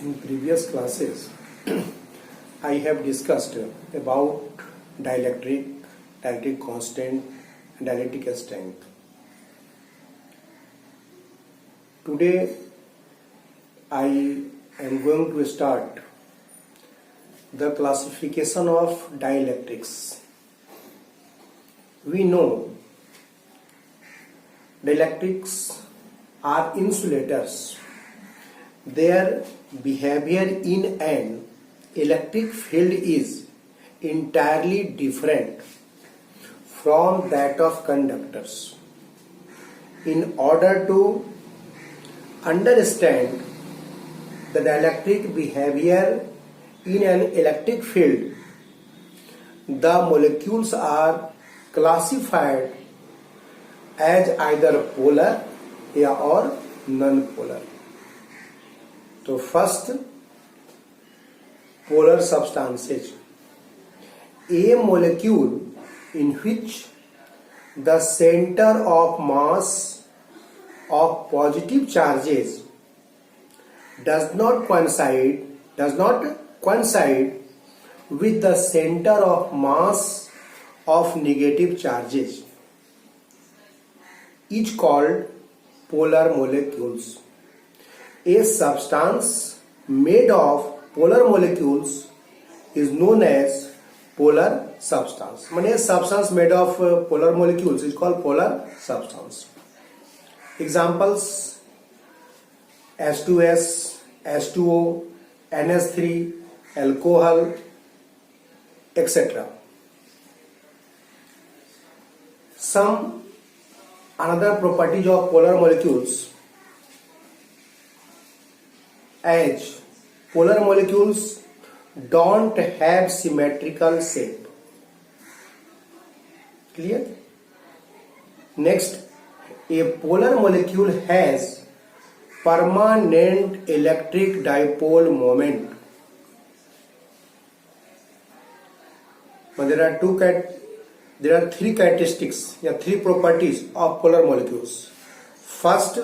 In previous classes, I have discussed about dielectric constant, and dielectric strength. Today, I am going to start the classification of dielectrics. We know dielectrics are insulators. Their behavior in an electric field is entirely different from that of conductors. In order to understand the dielectric behavior in an electric field, the molecules are classified as either polar or non-polar. So first, polar substances. A molecule in which the center of mass of positive charges does not coincide with the center of mass of negative charges is called polar molecules. A substance made of polar molecules is known as polar substance. A substance made of polar molecules is called polar substance. Examples: H2S, H2O, NH3, alcohol, etc. Some another properties of polar molecules, as polar molecules don't have symmetrical shape. Clear? Next, a polar molecule has permanent electric dipole moment. There are three characteristics, three properties of polar molecules. First,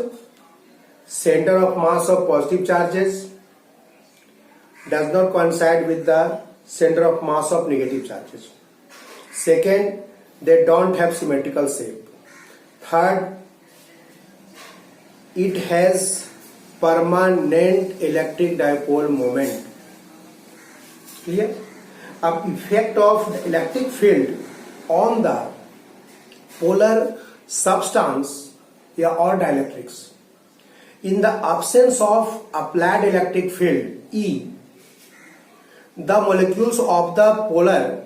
center of mass of positive charges does not coincide with the center of mass of negative charges. Second, they don't have symmetrical shape. Third, it has permanent electric dipole moment. Clear? An effect of the electric field on the polar substance or dielectrics. In the absence of applied electric field E, the molecules of the polar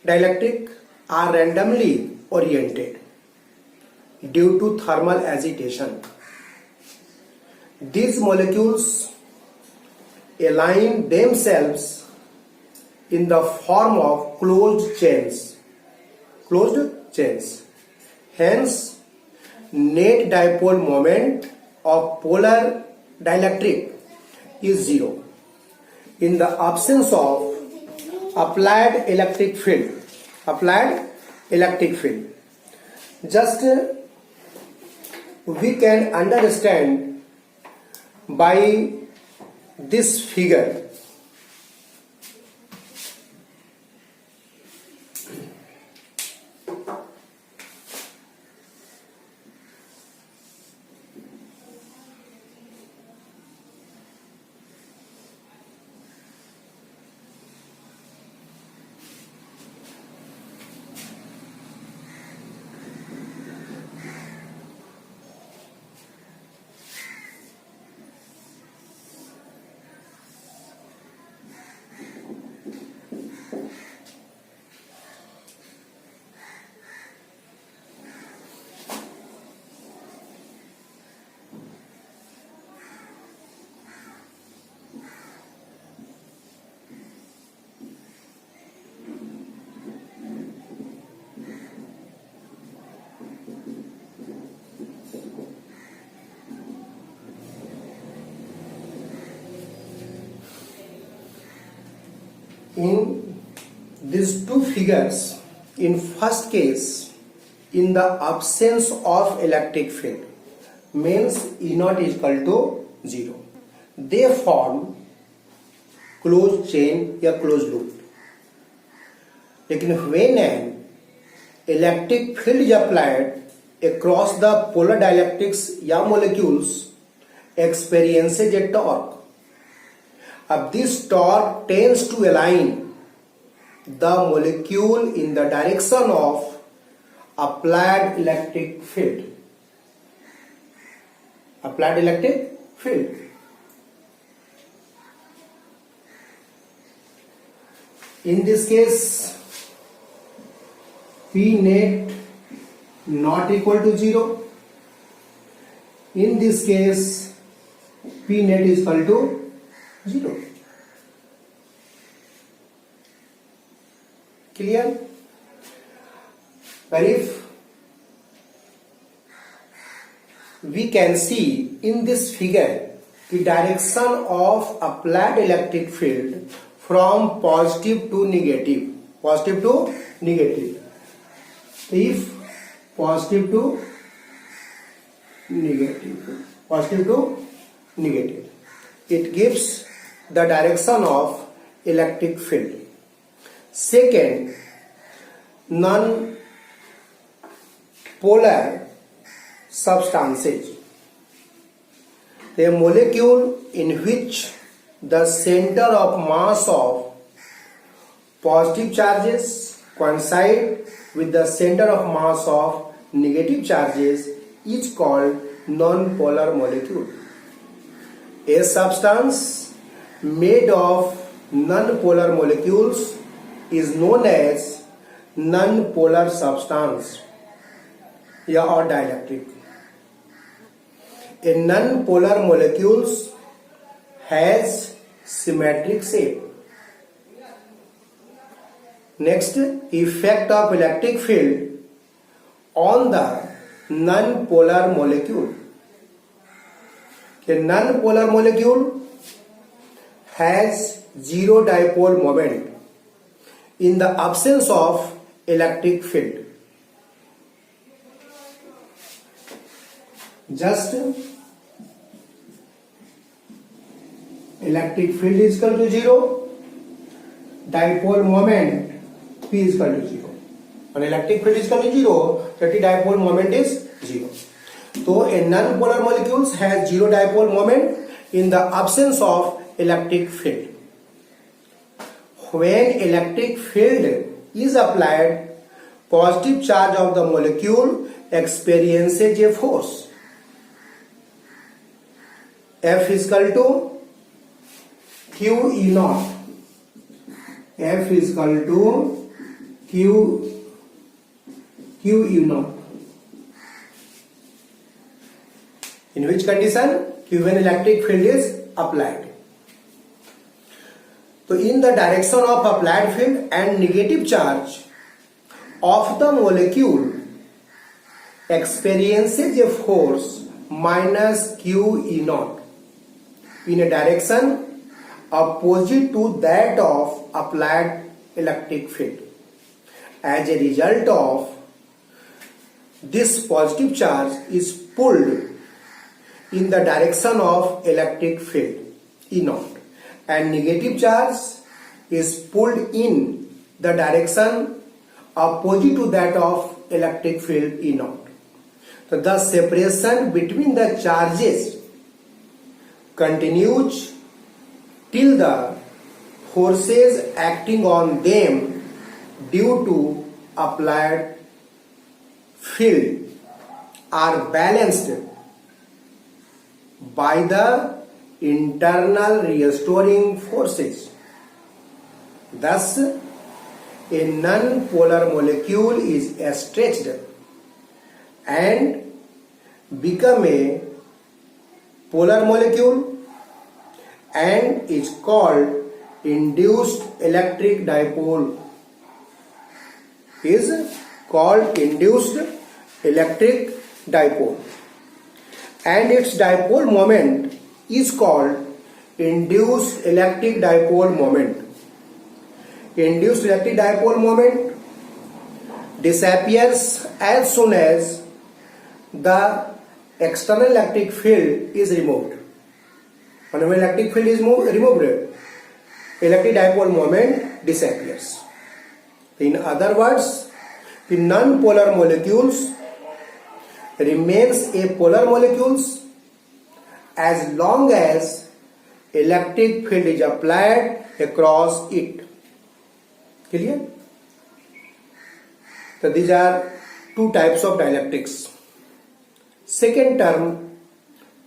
dielectric are randomly oriented due to thermal agitation. These molecules align themselves in the form of closed chains. Hence, net dipole moment of polar dielectric is zero. In the absence of applied electric field, just we can understand by this figure. In these two figures, in first case, in the absence of electric field, means E naught is equal to 0. they form closed chain या closed loop. लेकिन when an electric field is applied across the polar dielectrics या molecules experiences a torque. अब this torque tends to align the molecule in the direction of applied electric field. Applied electric field. In this case, P net not equal to 0. In this case, P net is equal to 0. Clear? But if we can see in this figure the direction of applied electric field from positive to negative. Positive to negative. If positive to negative. Positive to negative. It gives the direction of electric field. Second, non-polar substances. A molecule in which the center of mass of positive charges coincide with the center of mass of negative charges is called non-polar molecule. A substance made of non-polar molecules is known as non-polar substance or dielectric. A non-polar molecules has symmetric shape. Next, effect of electric field on the non-polar molecule. A non-polar molecule has zero dipole moment in the absence of electric field. Just electric field is equal to 0, dipole moment P is equal to 0. When electric field is equal to 0, that dipole moment is 0. So a non-polar molecules has zero dipole moment in the absence of electric field. When electric field is applied, positive charge of the molecule experiences a force. F is equal to Q E naught. F is equal to Q E naught. In which condition? When electric field is applied. So in the direction of applied field and negative charge of the molecule experiences a force minus Q E naught in a direction opposite to that of applied electric field. As a result of this, positive charge is pulled in the direction of electric field E naught, and negative charge is pulled in the direction opposite to that of electric field E naught. So the separation between the charges continues till the forces acting on them due to applied field are balanced by the internal restoring forces. Thus, a non-polar molecule is stretched and become a polar molecule and is called induced electric dipole. Is called induced electric dipole, and its dipole moment is called induced electric dipole moment. Induced electric dipole moment disappears as soon as the external electric field is removed. And when electric field is removed, electric dipole moment disappears. In other words, the non-polar molecules remains a polar molecules as long as electric field is applied across it. Clear? So these are two types of dielectrics. Second term,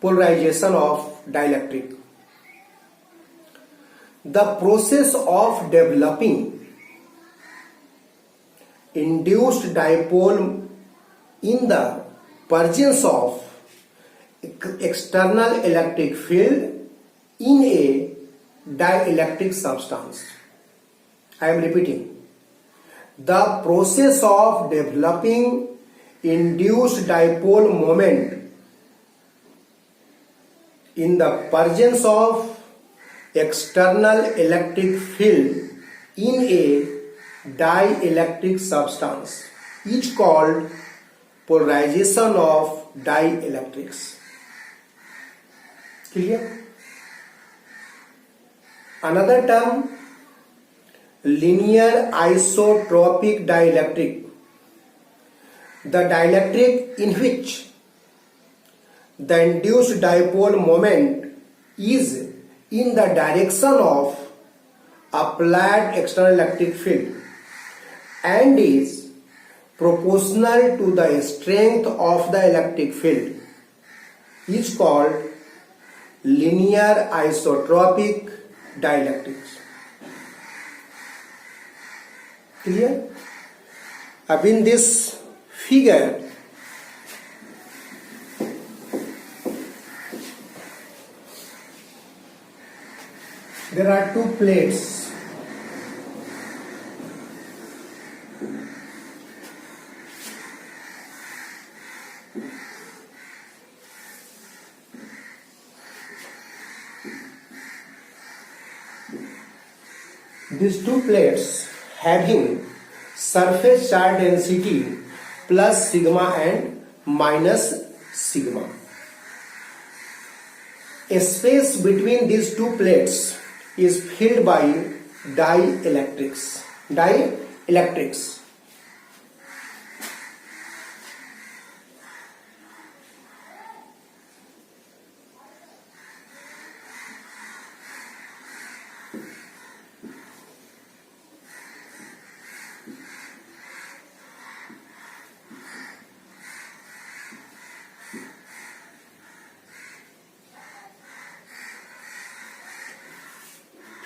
polarization of dielectric. The process of developing induced dipole in the presence of external electric field in a dielectric substance. I am repeating. The process of developing induced dipole moment in the presence of external electric field in a dielectric substance is called polarization of dielectrics. Clear? Another term, linear isotropic dielectric. The dielectric in which the induced dipole moment is in the direction of applied external electric field and is proportional to the strength of the electric field is called linear isotropic dielectrics. Clear? In this figure, there are two plates. These two plates having surface charge density plus sigma and minus sigma. A space between these two plates is filled by dielectrics. Dielectrics.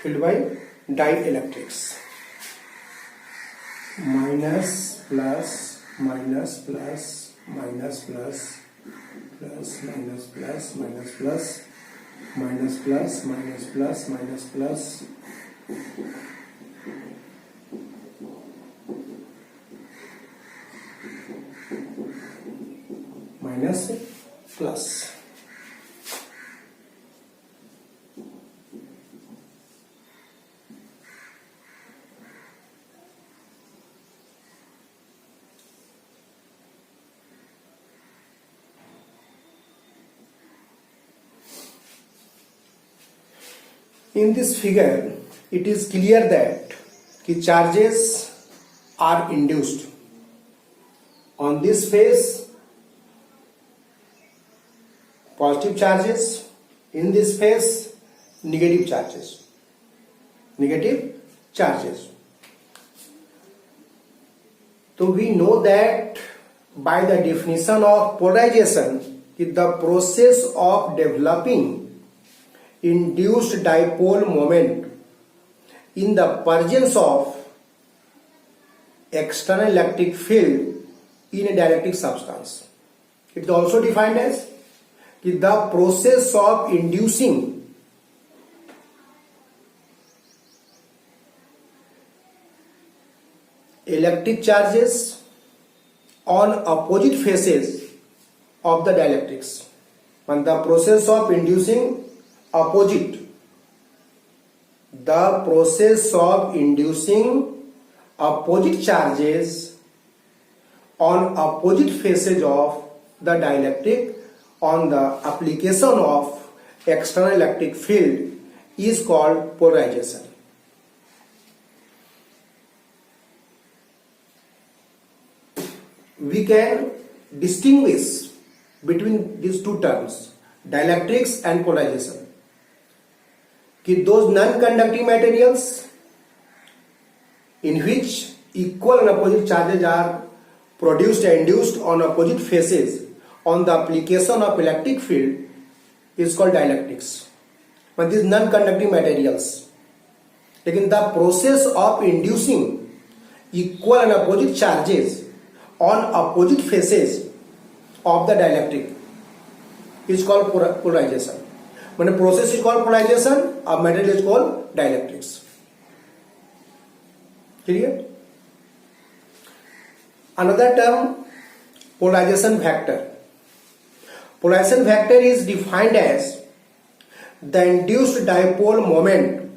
Filled by dielectrics. Minus plus minus plus minus plus plus minus plus minus plus minus plus minus plus minus plus minus plus. In this figure, it is clear that the charges are induced. On this face, positive charges. In this face, negative charges. Negative charges. So we know that by the definition of polarization, the process of developing induced dipole moment in the presence of external electric field in a dielectric substance. It is also defined as the process of inducing electric charges on opposite faces of the dielectrics. And the process of inducing opposite charges on opposite faces of the dielectric on the application of external electric field is called polarization. We can distinguish between these two terms, dielectrics and polarization. Those non-conducting materials in which equal and opposite charges are produced and induced on opposite phases on the application of electric field is called dielectrics. But these non-conducting materials, लेकिन the process of inducing equal and opposite charges on opposite phases of the dielectric is called polarization. When a process is called polarization, a material is called dielectrics. Clear? Another term, polarization factor. Polarization factor is defined as the induced dipole moment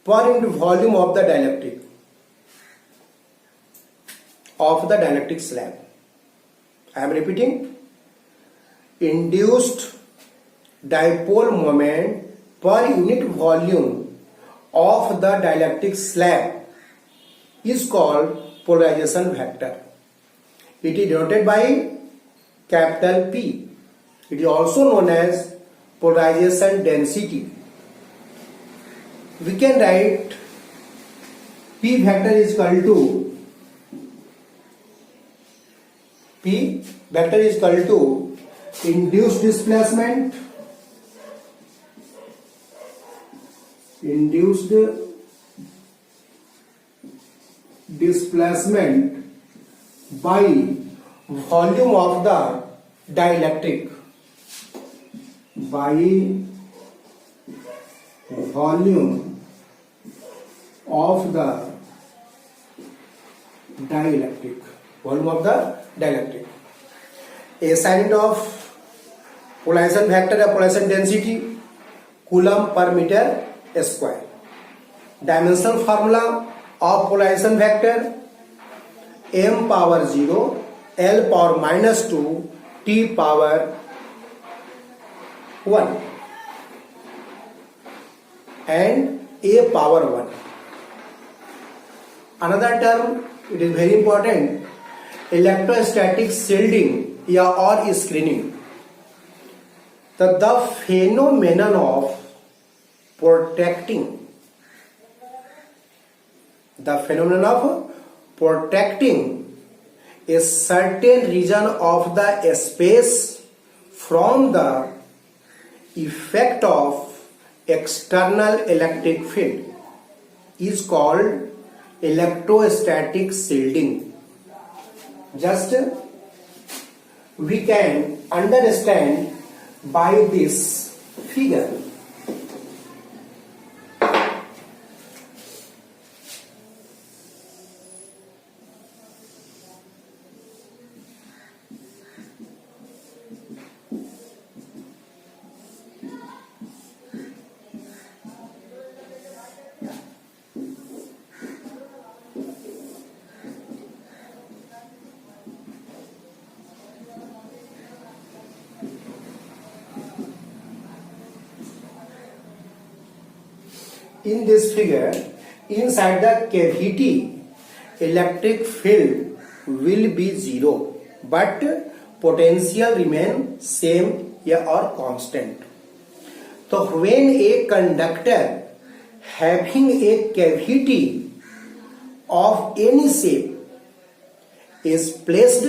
per unit volume of the dielectric slab. I am repeating, induced dipole moment per unit volume of the dielectric slab is called polarization factor. It is denoted by capital P. It is also known as polarization density. We can write P vector is equal to induced displacement by volume of the dielectric, volume of the dielectric. A unit of polarization factor or polarization density, coulomb per meter square. Dimensional formula of polarization factor, m power 0, L power minus 2, T power 1 and A power 1. Another term, it is very important, electrostatic shielding or screening. The phenomenon of protecting a certain region of the space from the effect of external electric field is called electrostatic shielding. Just we can understand by this figure. In this figure, inside the cavity, electric field will be 0, but potential remain same or constant. So when a conductor having a cavity of any shape is placed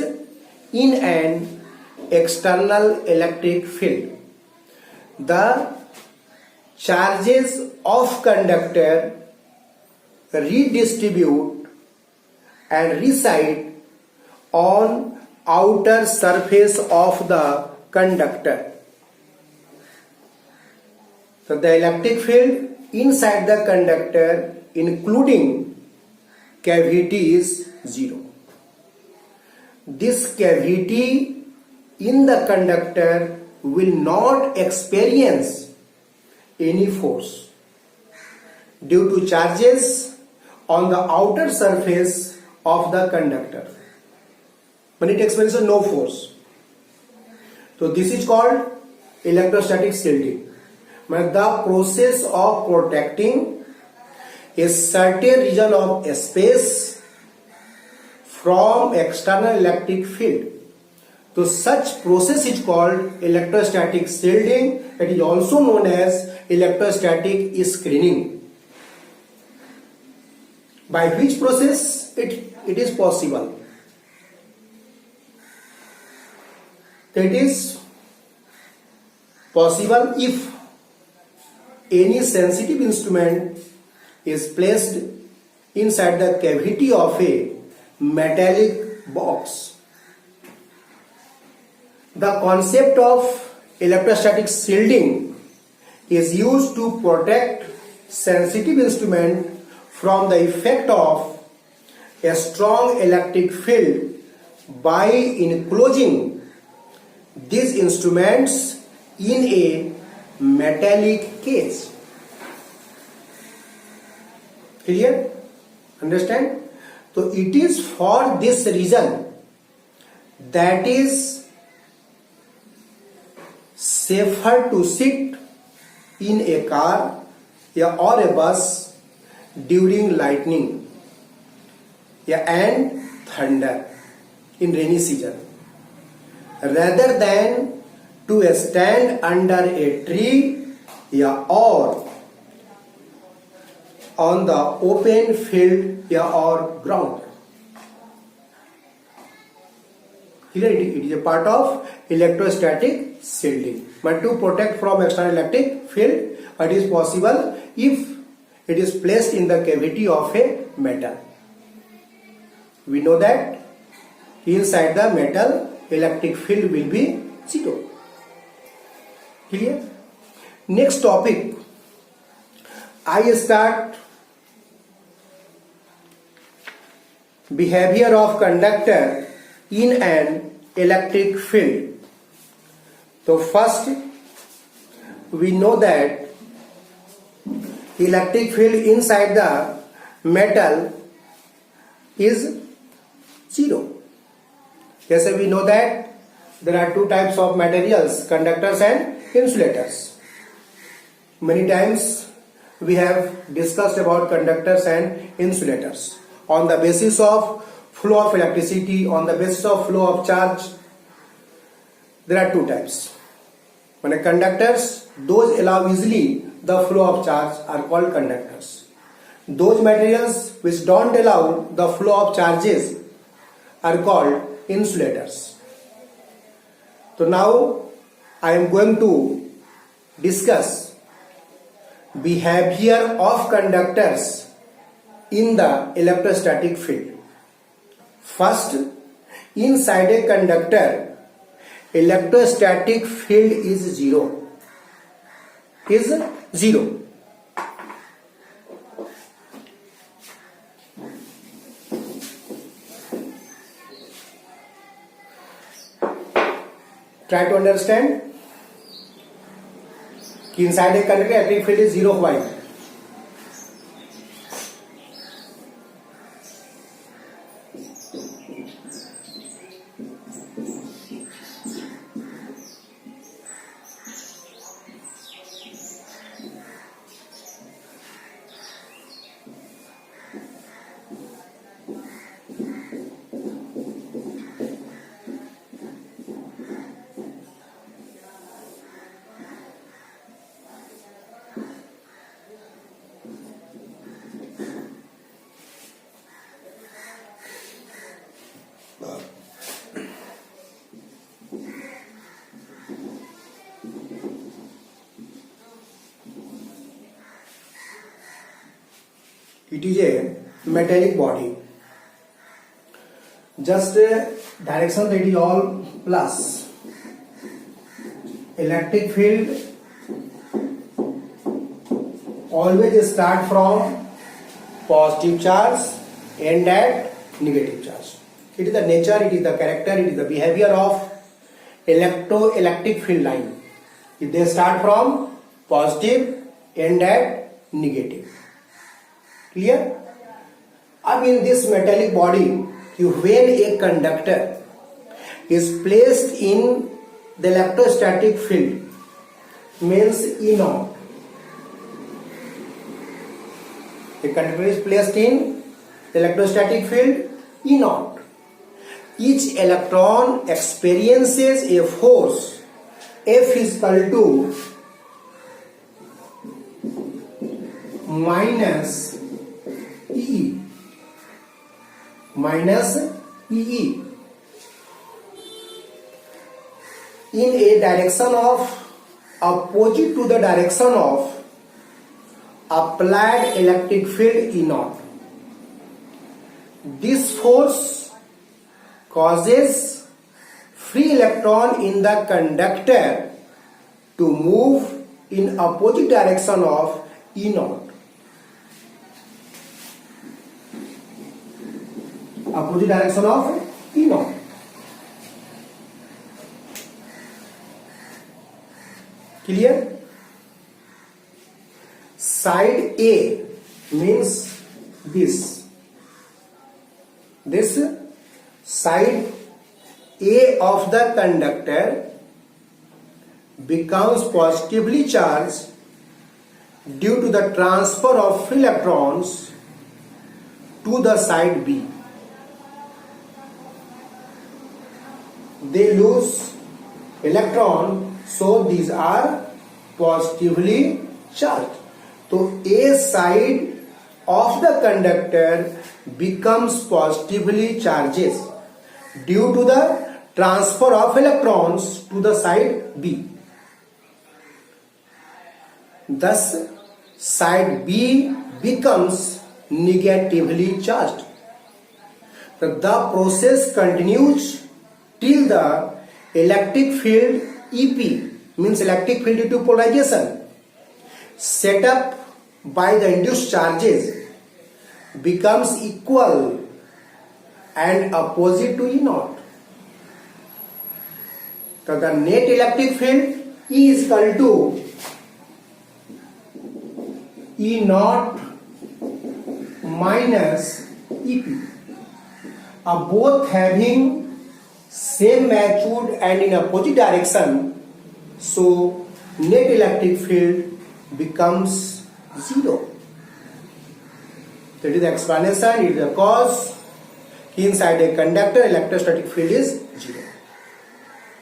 in an external electric field, the charges of conductor redistribute and reside on outer surface of the conductor. So the electric field inside the conductor including cavity is 0. This cavity in the conductor will not experience any force due to charges on the outer surface of the conductor. When it experiences no force. So this is called electrostatic shielding. The process of protecting a certain region of space from external electric field. So such process is called electrostatic shielding. It is also known as electrostatic screening. By which process it is possible? It is possible if any sensitive instrument is placed inside the cavity of a metallic box. The concept of electrostatic shielding is used to protect sensitive instrument from the effect of a strong electric field by enclosing these instruments in a metallic cage. Clear? Understand? So it is for this reason that is safer to sit in a car or a bus during lightning and thunder in rainy season, rather than to stand under a tree or on the open field or ground. Here it is a part of electrostatic shielding. But to protect from external electric field, it is possible if it is placed in the cavity of a metal. We know that inside the metal electric field will be zero. Clear? Next topic, I start behavior of conductor in an electric field. So first we know that electric field inside the metal is zero. Yes, we know that there are two types of materials, conductors and insulators. Many times we have discussed about conductors and insulators. On the basis of flow of electricity, on the basis of flow of charge, there are two types. When conductors, those allow easily the flow of charge are called conductors. Those materials which don't allow the flow of charges are called insulators. So now I am going to discuss behavior of conductors in the electrostatic field. First, inside a conductor, electrostatic field is zero. Try to understand. Inside a conductor, electric field is zero. Why? It is a metallic body. Just direction, that is all plus. Electric field always start from positive charge and at negative charge. It is the nature, it is the character, it is the behavior of electroelectric field line. If they start from positive and at negative. Clear? In this metallic body, when a conductor is placed in the electrostatic field, means E naught. A conductor is placed in the electrostatic field E naught. Each electron experiences a force F is equal to minus EE. Minus EE. In a direction of opposite to the direction of applied electric field E naught. This force causes free electron in the conductor to move in opposite direction of E naught. Opposite direction of E naught. Clear? Side A means this. This side A of the conductor becomes positively charged due to the transfer of free electrons to the side B. They lose electron, so these are positively charged. So A side of the conductor becomes positively charged due to the transfer of electrons to the side B. Thus, side B becomes negatively charged. So the process continues till the electric field EP, means electric field due to polarization, set up by the induced charges becomes equal and opposite to E naught. So the net electric field E is equal to E naught minus EP. Both having same magnitude and in opposite direction, so net electric field becomes zero. That is the explanation, it is the cause. Inside a conductor, electrostatic field is zero.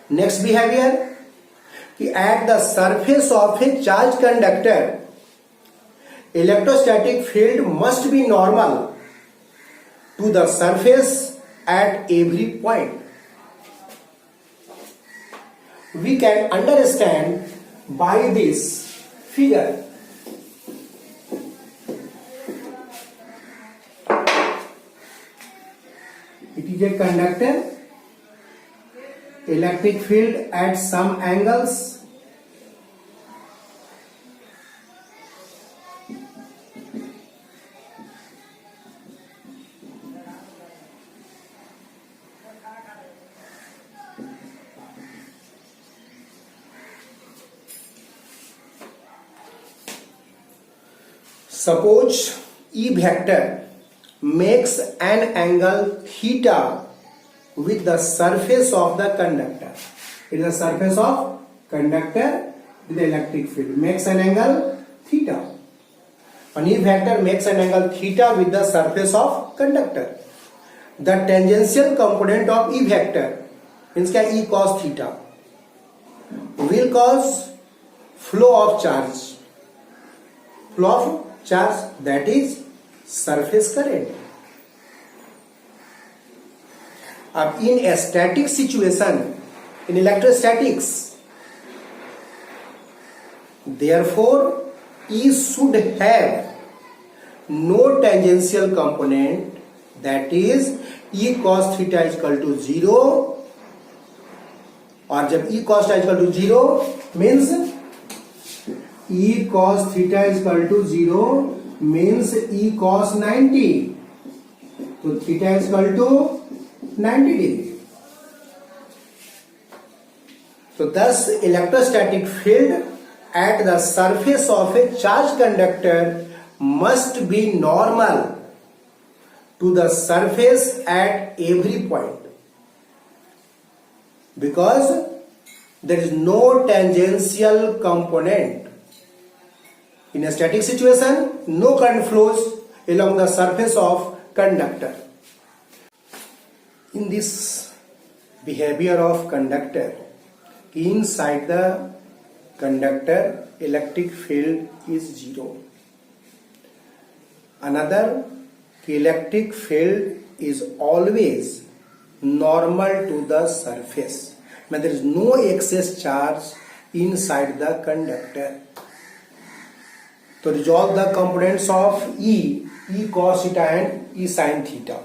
Next behavior, at the surface of a charged conductor, electrostatic field must be normal to the surface at every point. We can understand by this figure. It is a conductor, electric field at some angles, suppose E vector makes an angle theta with the surface of the conductor. It is the surface of conductor with the electric field. Makes an angle theta. An E vector makes an angle theta with the surface of conductor. The tangential component of E vector, means E cos theta, will cause flow of charge. Flow of charge, that is surface current. In a static situation, in electrostatics, therefore E should have no tangential component, that is E cos theta is equal to 0, और जब E cos theta is equal to 0 means E cos theta is equal to 0 means E cos 90. So theta is equal to 90 degree. So thus electrostatic field at the surface of a charged conductor must be normal to the surface at every point, because there is no tangential component. In a static situation, no current flows along the surface of conductor. In this behavior of conductor, inside the conductor electric field is zero. Another, electric field is always normal to the surface. But there is no excess charge inside the conductor. To resolve the components of E cos theta and E sin theta.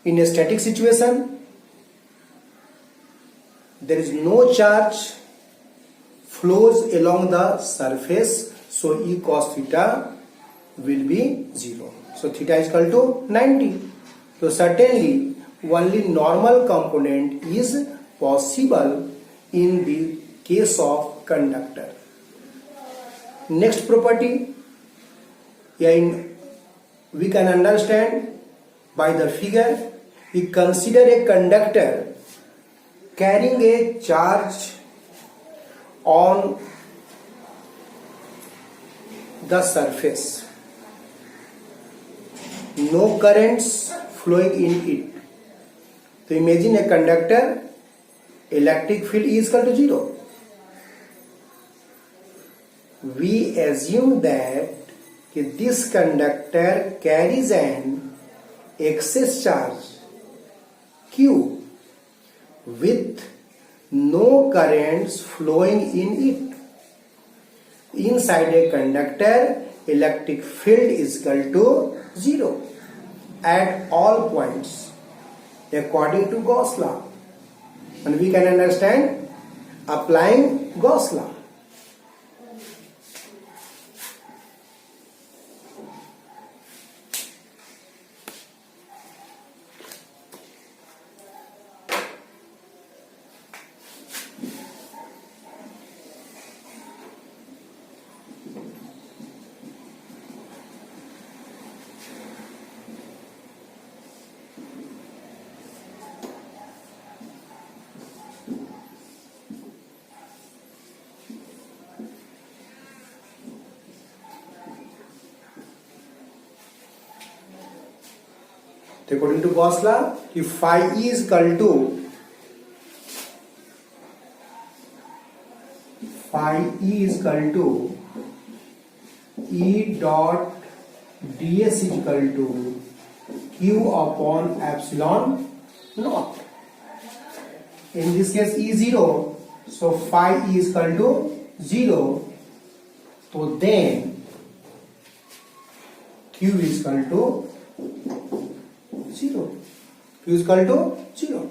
In a static situation, there is no charge flows along the surface, so E cos theta will be 0. So theta is equal to 90. So certainly only normal component is possible in the case of conductor. Next property, we can understand by the figure. We consider a conductor carrying a charge on the surface. No currents flowing in it. So imagine a conductor, electric field is equal to 0. We assume that this conductor carries an excess charge Q with no currents flowing in it. Inside a conductor, electric field is equal to 0 at all points according to Gauss law. And we can understand applying Gauss law. According to Gauss law, if phi E is equal to E dot ds is equal to Q upon epsilon naught. In this case E 0, so phi E is equal to 0. So then Q is equal to 0. Q is equal to 0.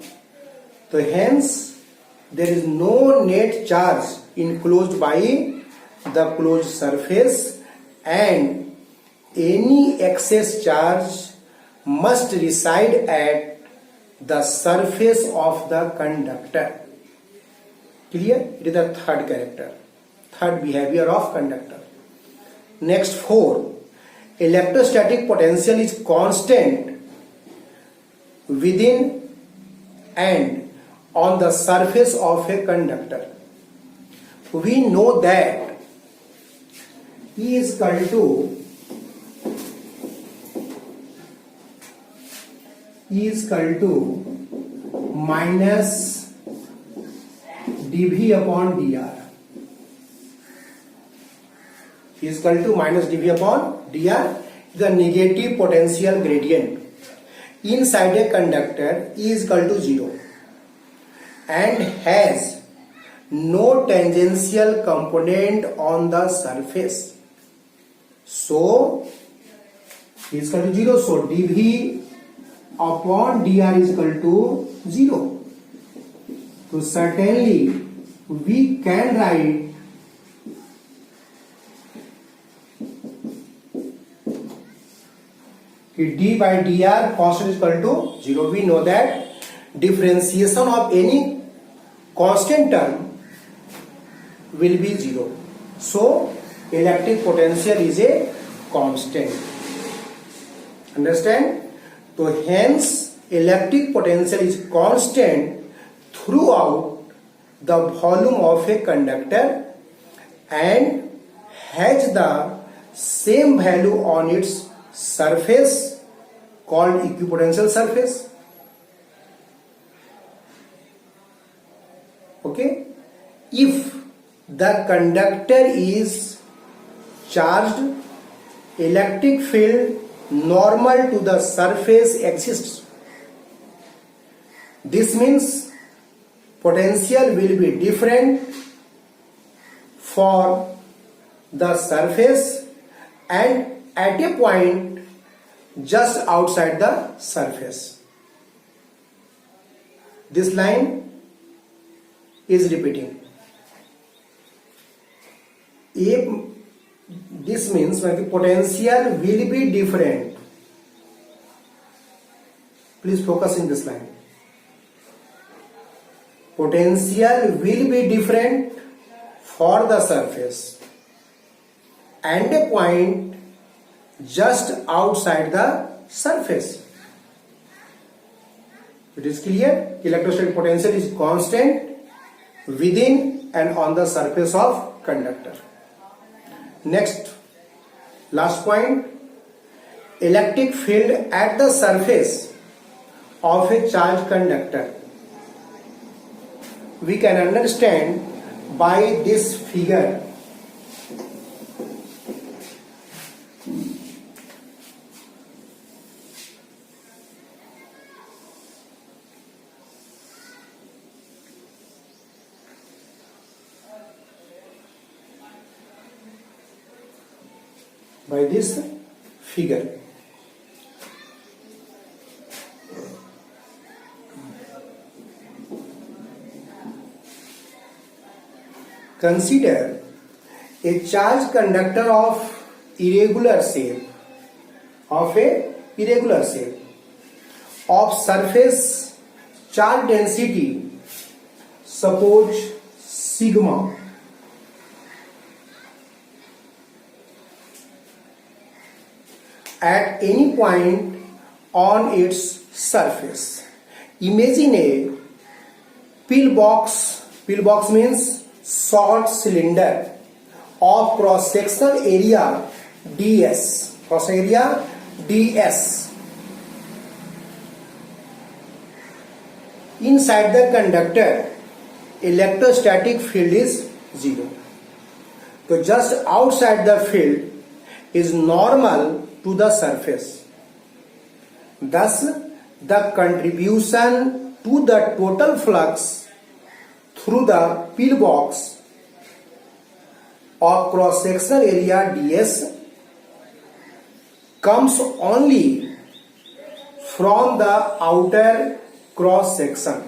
So hence there is no net charge enclosed by the closed surface, and any excess charge must reside at the surface of the conductor. Clear? It is the third character, third behavior of conductor. Next 4. Electrostatic potential is constant within and on the surface of a conductor. We know that E is equal to minus dV upon dr. E is equal to minus dV upon dr, the negative potential gradient. Inside a conductor, E is equal to 0 and has no tangential component on the surface. So E is equal to 0. So dV upon dr is equal to 0. So certainly we can write d by dr constant is equal to 0. We know that differentiation of any constant term will be 0. So electric potential is a constant. Understand? So hence electric potential is constant throughout the volume of a conductor and has the same value on its surface called equipotential surface. Okay, if the conductor is charged, electric field normal to the surface exists. This means potential will be different for the surface and at a point just outside the surface. This line is repeating. If this means the potential will be different. Please focus in this line. Potential will be different for the surface and a point just outside the surface. It is clear? Electrostatic potential is constant within and on the surface of conductor. Next, last point, electric field at the surface of a charged conductor. We can understand by this figure. By this figure. Consider a charged conductor of irregular shape, of surface charge density, suppose sigma. At any point on its surface. Imagine a pillbox. Pillbox means short cylinder of cross-sectional area ds. Cross area ds. Inside the conductor, electrostatic field is 0. So just outside the field is normal to the surface. Thus, the contribution to the total flux through the pillbox of cross-sectional area ds comes only from the outer cross-section.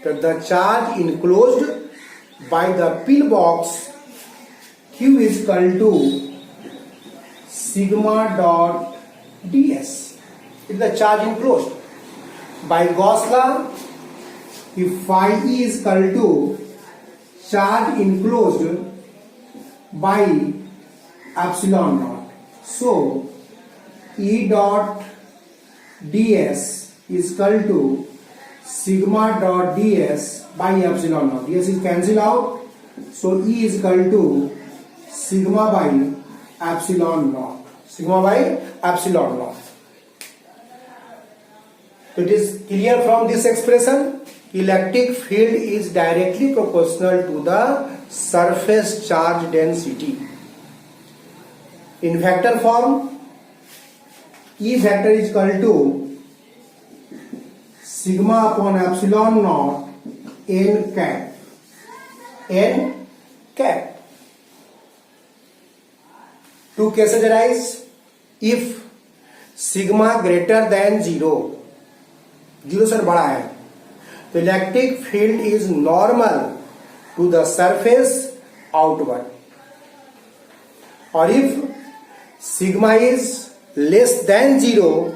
The charge enclosed by the pillbox Q is equal to sigma dot ds. It is the charge enclosed. By Gauss law, if phi E is equal to charge enclosed by epsilon naught. So E dot ds is equal to sigma dot ds by epsilon naught. ds is cancelled out. So E is equal to sigma by epsilon naught. Sigma by epsilon naught. It is clear from this expression. Electric field is directly proportional to the surface charge density. In vector form, E vector is equal to sigma upon epsilon naught n cap. N cap. Two cases arise. If sigma greater than 0, 0 से बड़ा है, तो electric field is normal to the surface outward. और if sigma is less than 0,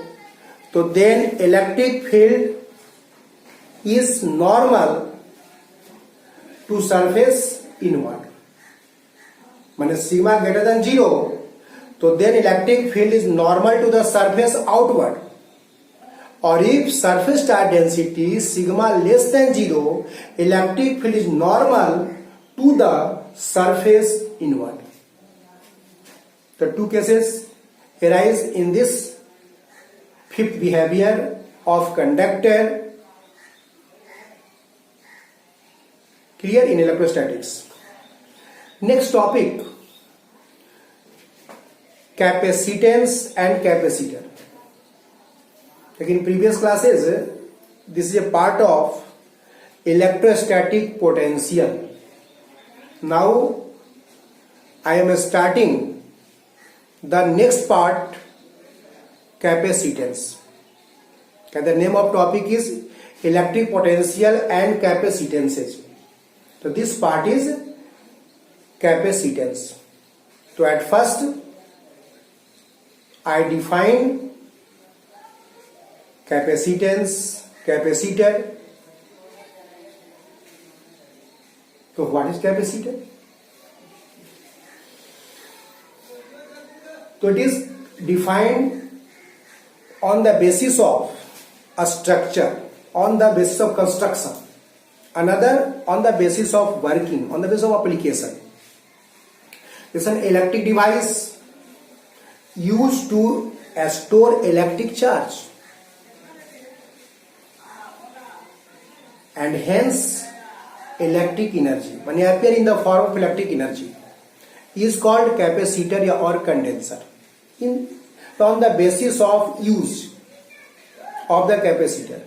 तो then electric field is normal to surface inward. माने sigma greater than 0, तो then electric field is normal to the surface outward. or if surface charge density sigma less than 0, electric field is normal to the surface inward. The two cases arise in this fifth behavior of conductor. Clear in electrostatics. Next topic, capacitance and capacitor. Like in previous classes, this is a part of electrostatic potential. Now I am starting the next part, capacitance. And the name of topic is electric potential and capacitances. So this part is capacitance. So at first I define capacitance, capacitor. So what is capacitor? So it is defined on the basis of a structure, on the basis of construction, another on the basis of working, on the basis of application. It's an electric device used to store electric charge, and hence electric energy, when it appears in the form of electric energy, is called capacitor or condenser. On the basis of use of the capacitor,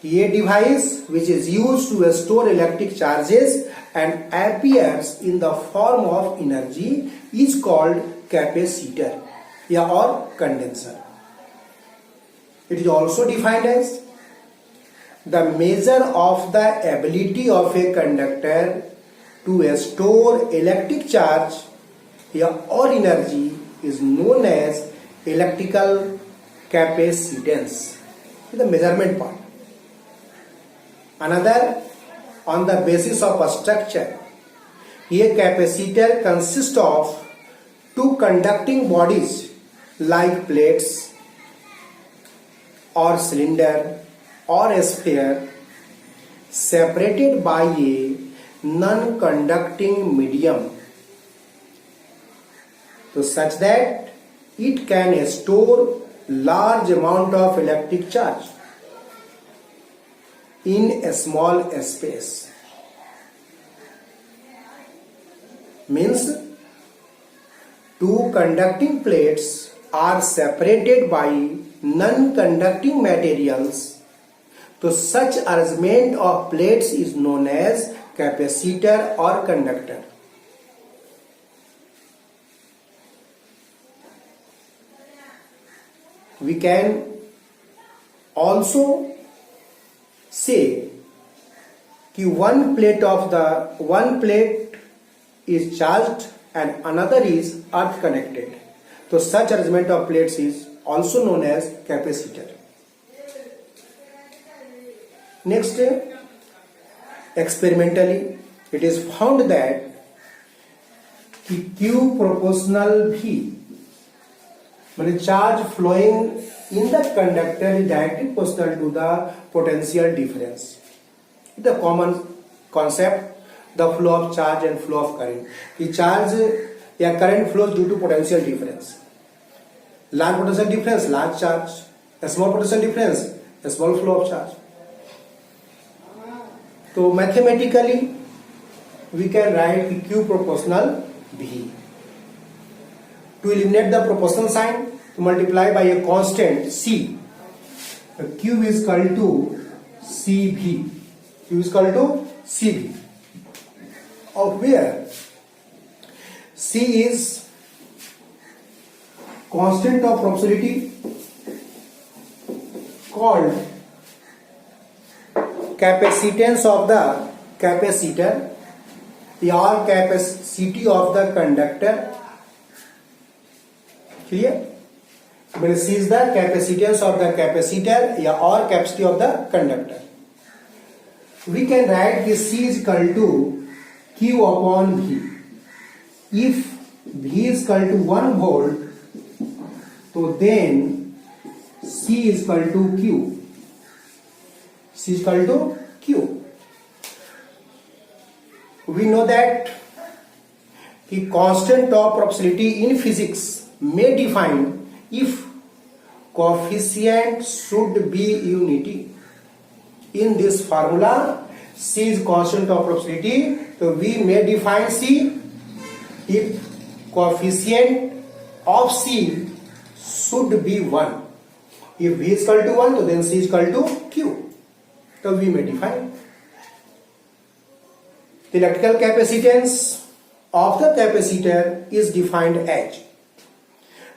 a device which is used to store electric charges and appears in the form of energy is called capacitor or condenser. It is also defined as the measure of the ability of a conductor to store electric charge or energy is known as electrical capacitance. The measurement part. Another, on the basis of a structure, a capacitor consists of two conducting bodies like plates or cylinder or a sphere separated by a non-conducting medium, so such that it can store large amount of electric charge in a small space. Means two conducting plates are separated by non-conducting materials. So such arrangement of plates is known as capacitor or conductor. We can also say that one plate is charged and another is earth connected. So such arrangement of plates is also known as capacitor. Next, experimentally, it is found that Q proportional V, when charge flowing in the conductor is directly proportional to the potential difference. It's a common concept, the flow of charge and flow of current. The charge या current flows due to potential difference. Large potential difference, large charge. A small potential difference, a small flow of charge. So mathematically, we can write Q proportional V. To eliminate the proportional sign, to multiply by a constant C. Q is equal to CV. Q is equal to CV. Of where C is constant of proportionality called capacitance of the capacitor or capacity of the conductor. Clear? When C is the capacitance of the capacitor or capacity of the conductor. We can write this C is equal to Q upon V. If V is equal to 1 volt, so then C is equal to Q. C is equal to Q. We know that the constant of proportionality in physics may define if coefficient should be unity. In this formula, C is constant of proportionality, so we may define C if coefficient of C should be 1. If V is equal to 1, so then C is equal to Q. So we may define. The electrical capacitance of the capacitor is defined as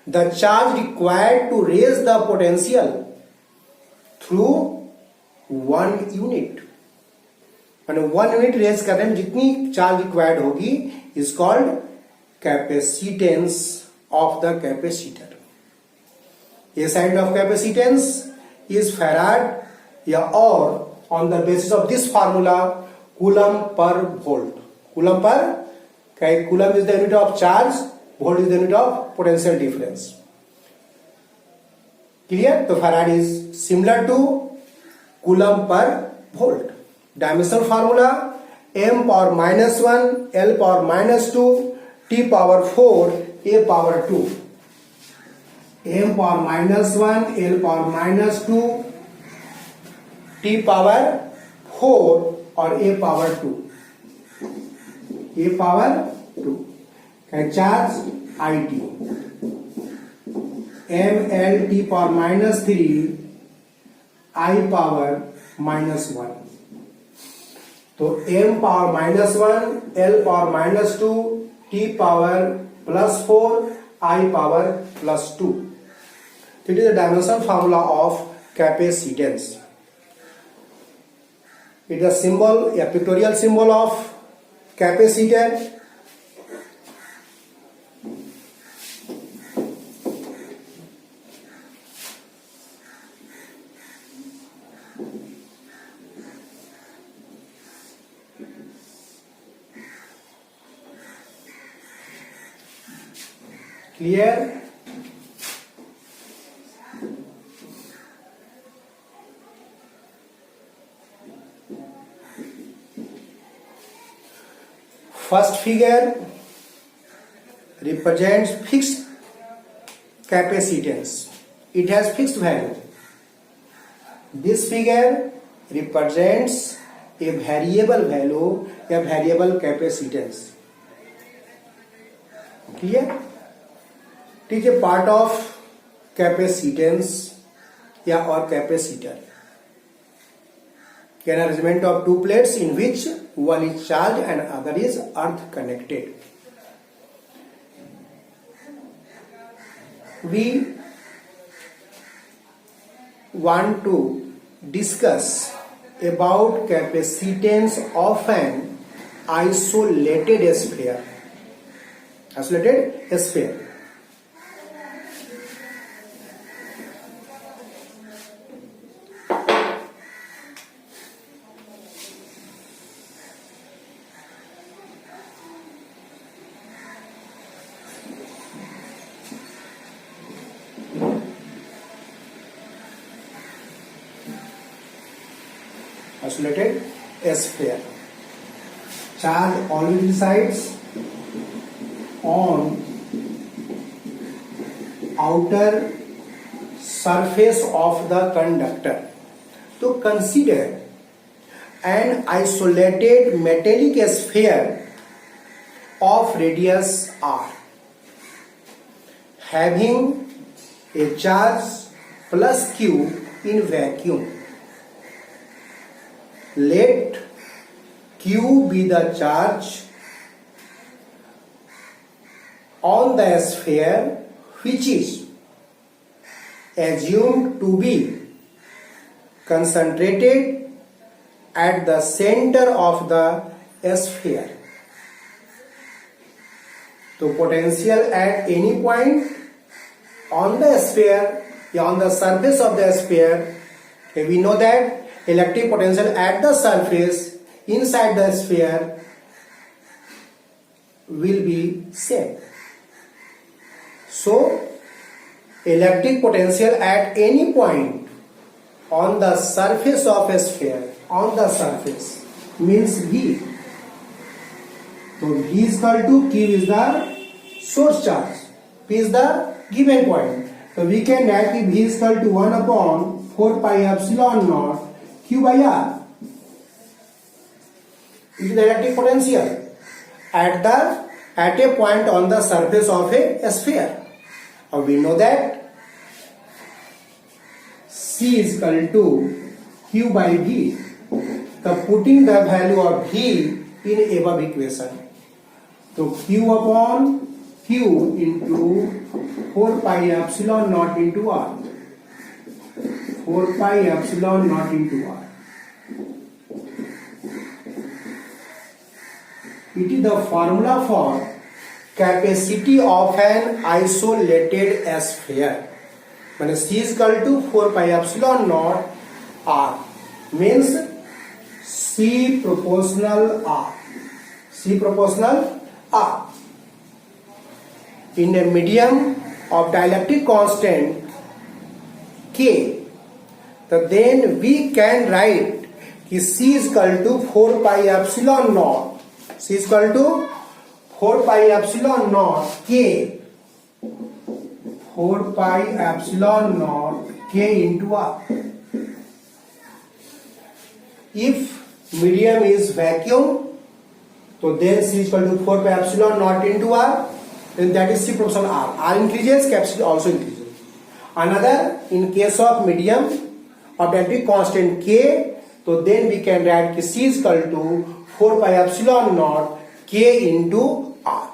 the charge required to raise the potential through 1 unit. And 1 unit raise करने में जितनी charge required होगी is called capacitance of the capacitor. A side of capacitance is farad or on the basis of this formula coulomb per volt. Coulomb is the unit of charge, volt is the unit of potential difference. Clear? So farad is similar to coulomb per volt. Dimensional formula m power minus 1, L power minus 2, T power 4, A power 2. M power minus 1, L power minus 2, T power 4 और A power 2. A power 2. Charge IT. M L T power minus 3, I power minus 1. तो M power minus 1, L power minus 2, T power plus 4, I power plus 2. It is the dimensional formula of capacitance. It is a symbol, a pictorial symbol of capacitor. Clear? First figure represents fixed capacitance. It has fixed value. This figure represents a variable value, a variable capacitance. Clear? It is a part of capacitance or capacitor. An arrangement of two plates in which one is charged and other is earth connected. We want to discuss about capacitance of an isolated sphere. Isolated sphere. Isolated sphere. Charge always resides on outer surface of the conductor. To consider an isolated metallic sphere of radius r having a charge plus q in vacuum. Let Q be the charge on the sphere which is assumed to be concentrated at the center of the sphere. So potential at any point on the sphere, on the surface of the sphere, we know that electric potential at the surface inside the sphere will be same. So electric potential at any point on the surface of a sphere, on the surface means V. So V is equal to Q is the source charge, P is the given point. So we can write V is equal to 1 upon 4 pi epsilon naught Q by R. It is the electric potential at a point on the surface of a sphere. Or we know that C is equal to Q by V. So putting the value of V in above equation. So Q upon Q into 4 pi epsilon naught into R. 4 pi epsilon naught into R. It is the formula for capacity of an isolated sphere. When C is equal to 4 pi epsilon naught R means C proportional R. C proportional R. In a medium of dielectric constant K, so then we can write कि C is equal to 4 pi epsilon naught. C is equal to 4 pi epsilon naught K. 4 pi epsilon naught K into R. If medium is vacuum, so then C is equal to 4 pi epsilon naught into R. Then that is C proportional R. R increases, capacity also increases. Another, in case of medium of dielectric constant K, so then we can write C is equal to 4 pi epsilon naught K into R.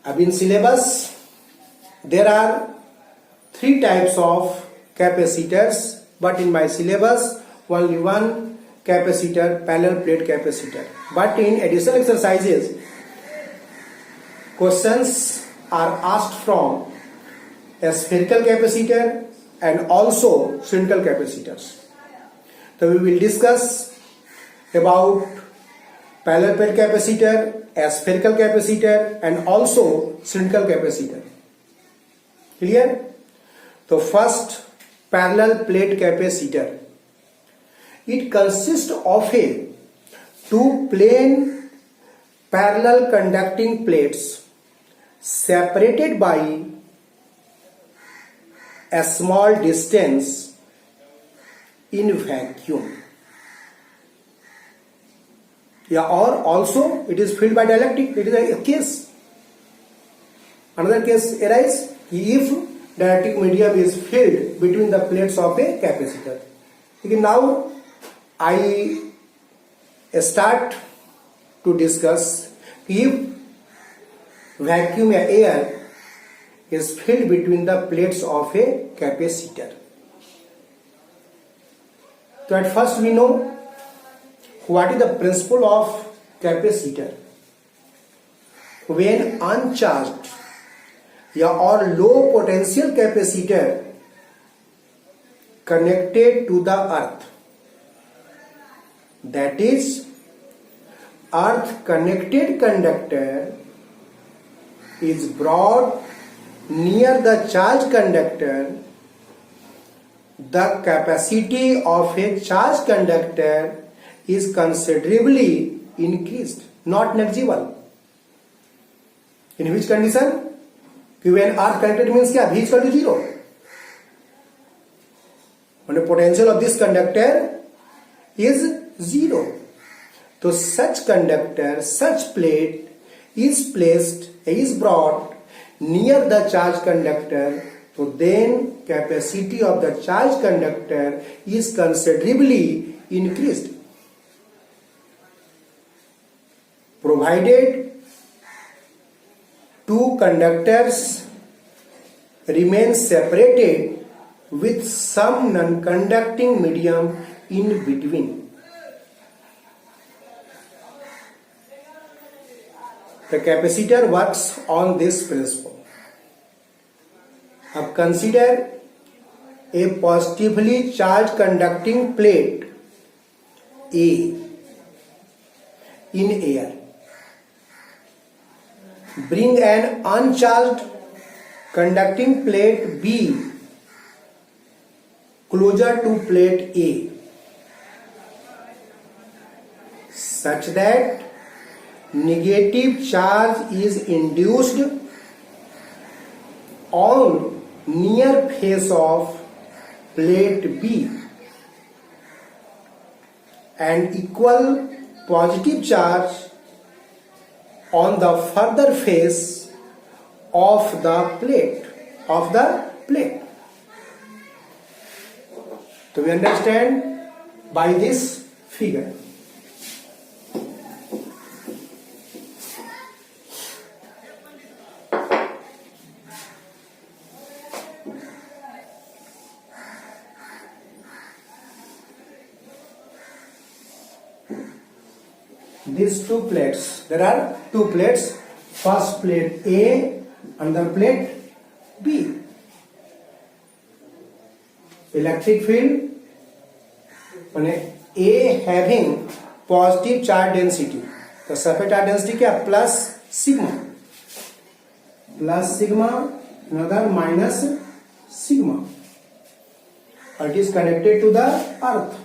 Ab in syllabus, there are 3 types of capacitors, but in my syllabus, only one capacitor, parallel plate capacitor. But in additional exercises, questions are asked from a spherical capacitor and also cylindrical capacitors. So we will discuss about parallel plate capacitor, a spherical capacitor and also cylindrical capacitor. Clear? So first, parallel plate capacitor. It consists of a 2 plain parallel conducting plates separated by a small distance in vacuum. Yeah, or also it is filled by dielectric. It is a case. Another case arises if dielectric medium is filled between the plates of a capacitor. Okay, now I start to discuss if vacuum air is filled between the plates of a capacitor. So at first we know what is the principle of capacitor. When uncharged or low potential capacitor connected to the earth, that is, earth connected conductor is brought near the charged conductor, the capacity of a charged conductor is considerably increased, not negligible. In which condition? When earth connected means क्या? V is equal to 0. When the potential of this conductor is 0. So such conductor, such plate is brought near the charged conductor. So then capacity of the charged conductor is considerably increased. Provided 2 conductors remain separated with some non-conducting medium in between. The capacitor works on this principle. Now consider a positively charged conducting plate A in air. bring an uncharged conducting plate B closer to plate A such that negative charge is induced on near face of plate B and equal positive charge on the further face of the plate. So we understand by this figure. These two plates, there are two plates, first plate A, another plate B. Electric field, A having positive charge density, तो surface charge density क्या, plus sigma, another minus sigma, और it is connected to the earth.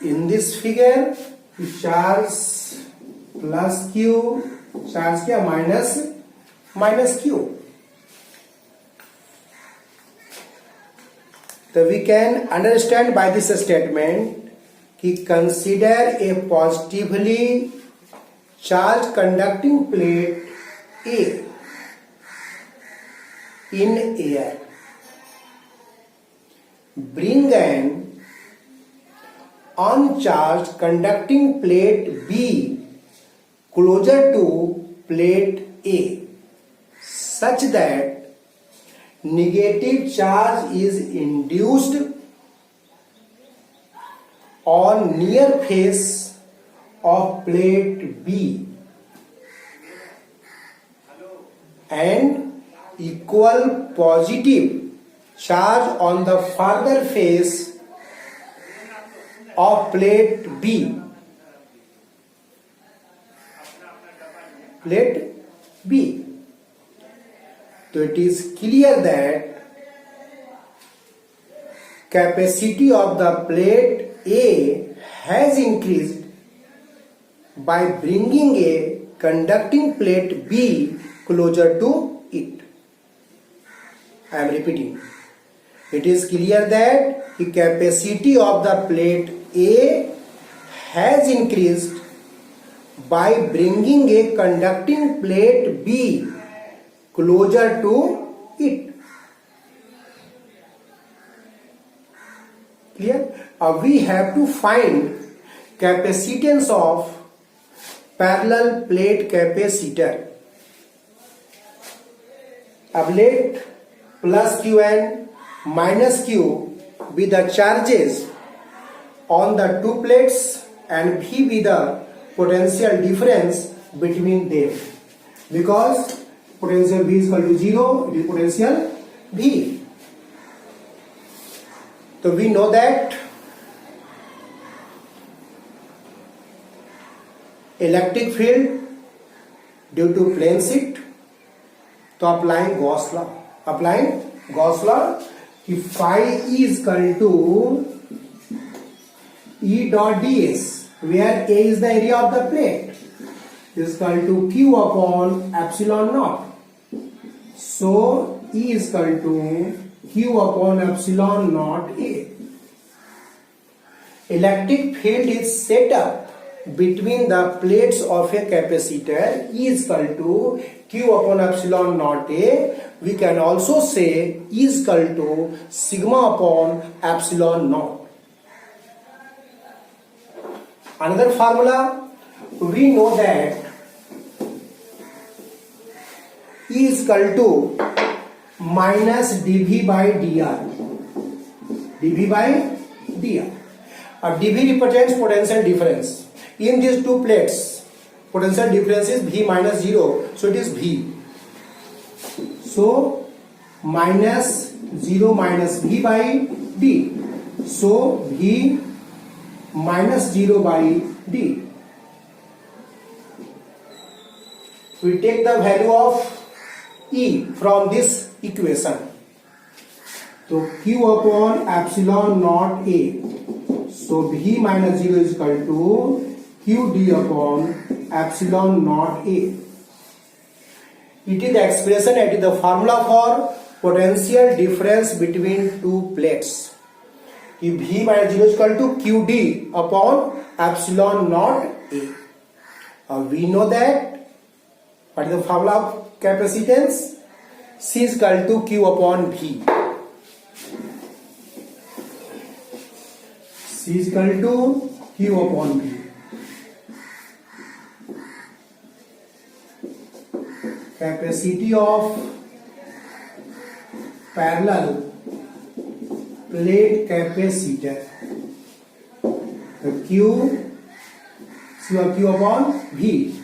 In this figure, charge plus Q, charge क्या, minus Q. So we can understand by this statement कि consider a positively charged conducting plate A in air. Bring an uncharged conducting plate B closer to plate A such that negative charge is induced on near face of plate B and equal positive charge on the further face of plate B. So it is clear that capacity of the plate A has increased by bringing a conducting plate B closer to it. I am repeating. It is clear that the capacity of the plate A has increased by bringing a conducting plate B closer to it. Clear? We have to find capacitance of parallel plate capacitor. Let plus Q and minus Q be the charges on the two plates and V be the potential difference between them. Because potential V is equal to 0, it is potential V. So we know that electric field due to plane shift, तो applying Gauss law, if phi is equal to E dot ds, where A is the area of the plate, is equal to Q upon epsilon naught. So E is equal to Q upon epsilon naught A. Electric field is set up between the plates of a capacitor. E is equal to Q upon epsilon naught A. We can also say E is equal to sigma upon epsilon naught. Another formula, we know that E is equal to minus dV by dr. dV by dr. dV represents potential difference. In these two plates, potential difference is V minus 0. So it is V. So minus 0 minus V by D. So V minus 0 by D. We take the value of E from this equation. So Q upon epsilon naught A. So V minus 0 is equal to QD upon epsilon naught A. It is the expression, it is the formula for potential difference between two plates. If V minus 0 is equal to QD upon epsilon naught A. We know that what is the formula of capacitance? C is equal to Q upon V. C is equal to Q upon V. Capacity of parallel plate capacitor. The Q, C or Q upon V.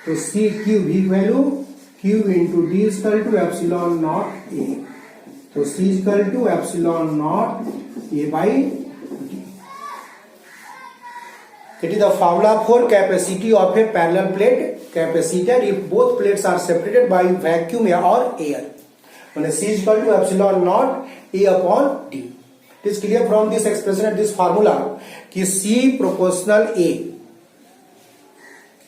So C Q V value Q into D is equal to epsilon naught A. So C is equal to epsilon naught A by D. It is the formula for capacity of a parallel plate capacitor if both plates are separated by vacuum or air. When C is equal to epsilon naught A upon D. It is clear from this expression and this formula कि C proportional A.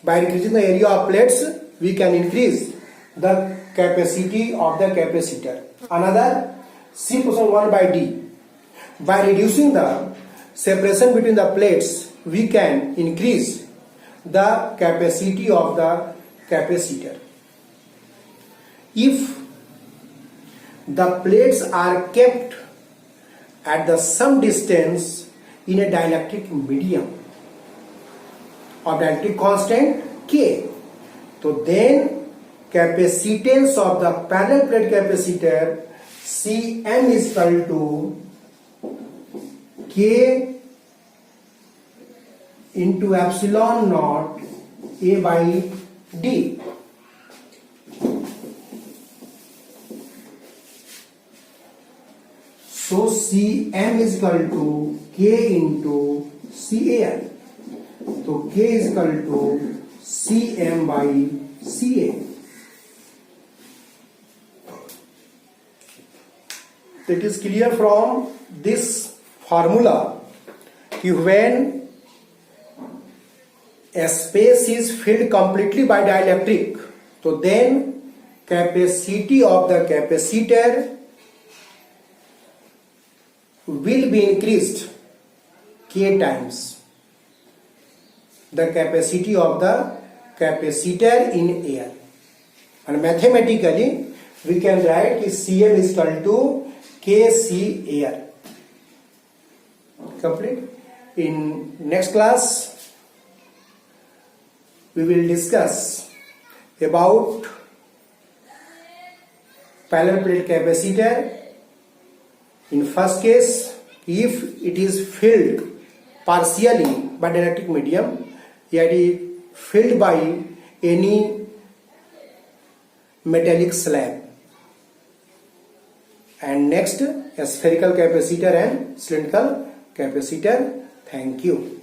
By increasing the area of plates, we can increase the capacity of the capacitor. Another C proportional 1 by D. By reducing the separation between the plates, we can increase the capacity of the capacitor. If the plates are kept at the some distance in a dielectric medium of dielectric constant K, so then capacitance of the parallel plate capacitor Cm is equal to K into epsilon naught A by D. So Cm is equal to K into Ca. So K is equal to Cm by Ca. It is clear from this formula that when a space is filled completely by dielectric, so then capacity of the capacitor will be increased K times the capacity of the capacitor in air. And mathematically we can write that Cm is equal to Kc air. Complete. In next class we will discuss about parallel plate capacitor. In first case, if it is filled partially by dielectric medium, yet it filled by any metallic slab. And next, a spherical capacitor and cylindrical capacitor. Thank you.